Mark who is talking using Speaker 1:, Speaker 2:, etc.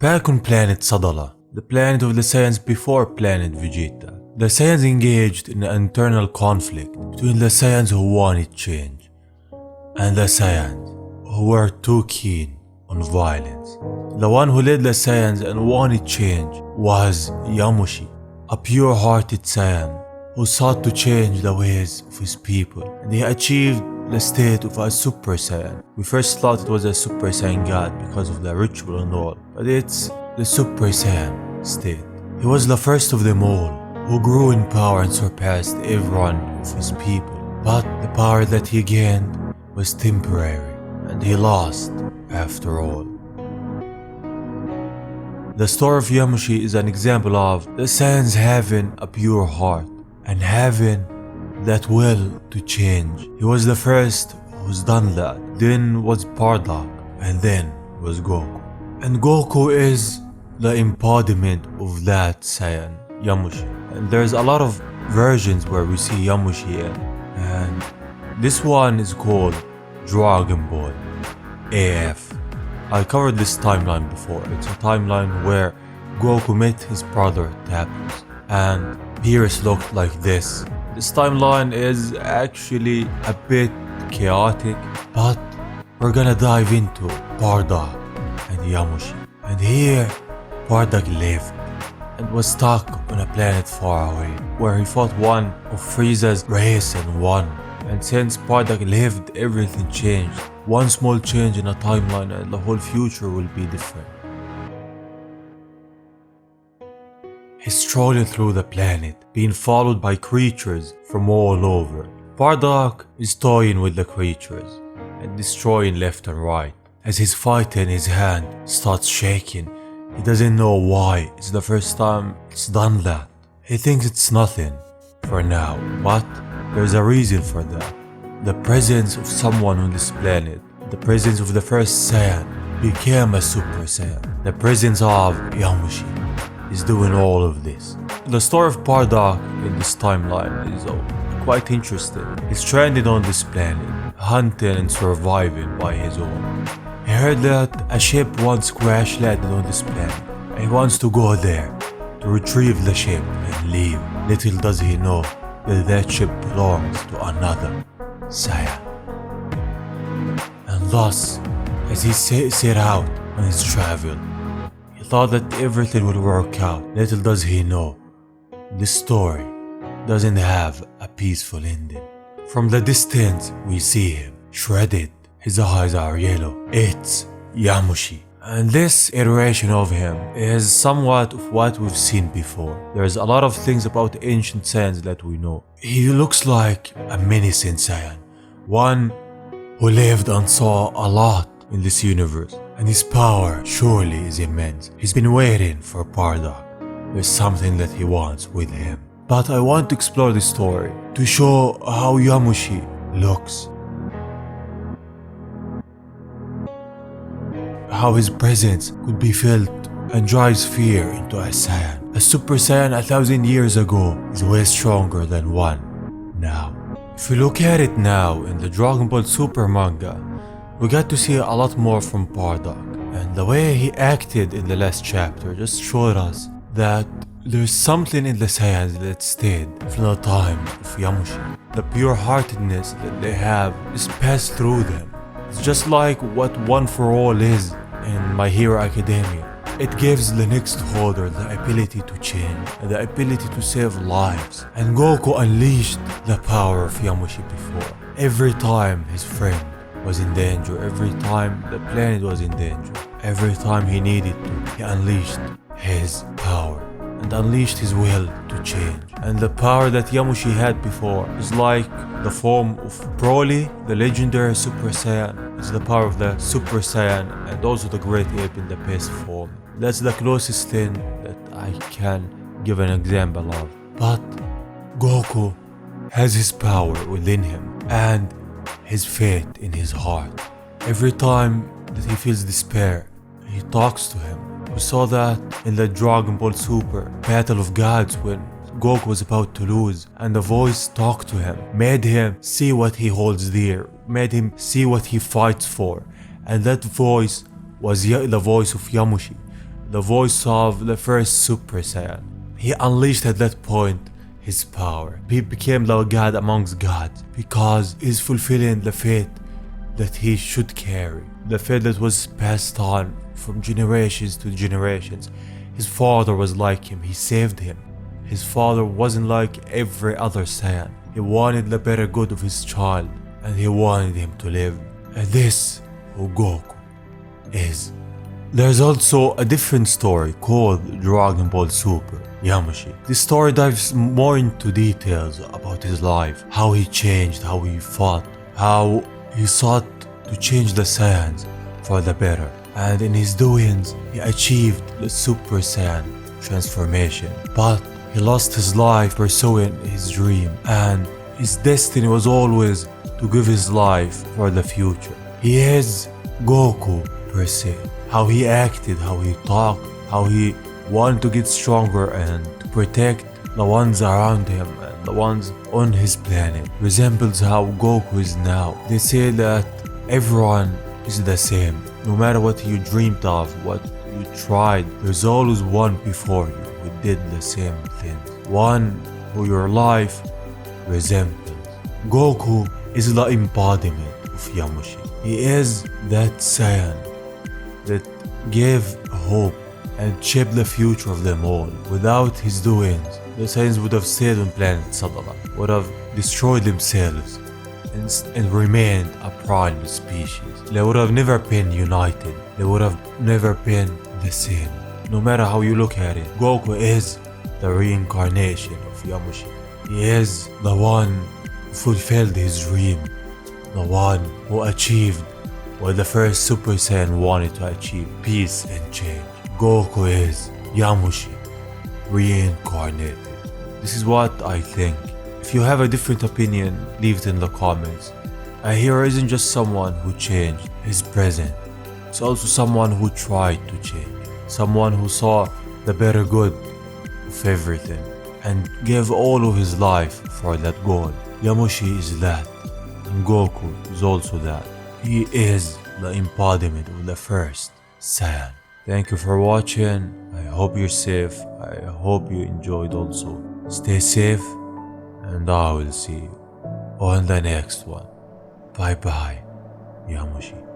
Speaker 1: Back on planet Sadala, the planet of the Saiyans before planet Vegeta, the Saiyans engaged in an internal conflict between the Saiyans who wanted change and the Saiyans who were too keen on violence. The one who led the Saiyans and wanted change was Yamoshi, a pure-hearted Saiyan who sought to change the ways of his people, and he achieved the state of a Super Saiyan. We first thought it was a Super Saiyan God because of the ritual and all, but it's the Super Saiyan state. He was the first of them all, who grew in power and surpassed everyone of his people. But the power that he gained was temporary, and he lost after all. The story of Yamoshi is an example of the Saiyans having a pure heart and having that will to change. He was the first who's done that. Then was Bardock, and then was Goku. And Goku is the embodiment of that Saiyan, Yamoshi. And there's a lot of versions where we see Yamoshi in. And this one is called Dragon Ball AF. I covered this timeline before. It's a timeline where Goku met his brother Tapos, and Beerus looked like this. This timeline is actually a bit chaotic, but we're gonna dive into Bardock and Yamoshi. And here, Bardock lived and was stuck on a planet far away, where he fought one of Frieza's race and won. And since Bardock lived, everything changed. One small change in a timeline and the whole future will be different. He's strolling through the planet, being followed by creatures from all over. Bardock is toying with the creatures and destroying left and right. As he's fighting, his hand starts shaking. He doesn't know why. It's the first time it's done that. He thinks it's nothing for now, but there's a reason for that. The presence of someone on this planet, the presence of the first Saiyan, became a Super Saiyan. The presence of Yamoshi is doing all of this. The story of Bardock in this timeline is quite interesting. He's stranded on this planet, hunting and surviving by his own. He heard that a ship once crash landed on this planet, and he wants to go there to retrieve the ship and leave. Little does he know that that ship belongs to another Saiyan. And thus, as he set out on his travel, he thought that everything would work out. Little does he know, this story doesn't have a peaceful ending. From the distance, we see him, shredded. His eyes are yellow. It's Yamoshi. And this iteration of him is somewhat of what we've seen before. There's a lot of things about ancient Saiyans that we know. He looks like a menacing Saiyan, one who lived and saw a lot in this universe, and his power surely is immense. He's been waiting for Bardock. There's something that he wants with him. But I want to explore this story to show how Yamoshi looks, how his presence could be felt and drives fear into a Saiyan. A Super Saiyan 1,000 years ago is way stronger than one now. If we look at it now in the Dragon Ball Super manga, we got to see a lot more from Bardock, and the way he acted in the last chapter just showed us that there's something in the Saiyans that stayed from the time of Yamoshi. The pure-heartedness that they have is passed through them. It's just like what One for All is in My Hero Academia. It gives the next holder the ability to change and the ability to save lives. And Goku unleashed the power of Yamoshi before. Every time his friend was in danger, every time the planet was in danger, every time he needed to, he unleashed his power and unleashed his will to change. And the power that Yamoshi had before is like the form of Broly, the legendary Super Saiyan. It's the power of the Super Saiyan and also the Great Ape in the best form. That's the closest thing that I can give an example of. But Goku has his power within him and his faith in his heart. Every time that he feels despair, he talks to him. We saw that in the Dragon Ball Super Battle of Gods when Goku was about to lose, and the voice talked to him, made him see what he holds dear, made him see what he fights for. And that voice was the voice of Yamoshi, the voice of the first Super Saiyan. He unleashed at that point his power. He became the god amongst gods because he's fulfilling the fate that he should carry. The fate that was passed on from generations to generations. His father was like him, he saved him. His father wasn't like every other Saiyan. He wanted the better good of his child and he wanted him to live. And this who Goku is. There's also a different story called Dragon Ball Super Yamoshi. This story dives more into details about his life, how he changed, how he fought, how he sought to change the Saiyans for the better. And in his doings, he achieved the Super Saiyan transformation. But he lost his life pursuing his dream, and his destiny was always to give his life for the future. He is Goku per se. How he acted, how he talked, how he wanted to get stronger and to protect the ones around him and the ones on his planet resembles how Goku is now. They say that everyone is the same. No matter what you dreamed of, what you tried, there's always one before you who did the same thing. One who your life resembles. Goku is the embodiment of Yamoshi. He is that Saiyan that gave hope and shaped the future of them all. Without his doings, the Saiyans would have stayed on planet Sadala, would have destroyed themselves and remained a primal species. They would have never been united. They would have never been the same. No matter how you look at it, Goku is the reincarnation of Yamoshi. He is the one who fulfilled his dream, the one who achieved what the first Super Saiyan wanted to achieve, peace and change. Goku is Yamoshi, reincarnated. This is what I think. If you have a different opinion, leave it in the comments. A hero isn't just someone who changed his present. It's also someone who tried to change. Someone who saw the better good of everything and gave all of his life for that goal. Yamoshi is that, and Goku is also that. He is the embodiment of the first Saiyan. Thank you for watching. I hope you're safe. I hope you enjoyed also. Stay safe, and I will see you on the next one. Bye bye, Yamoshi.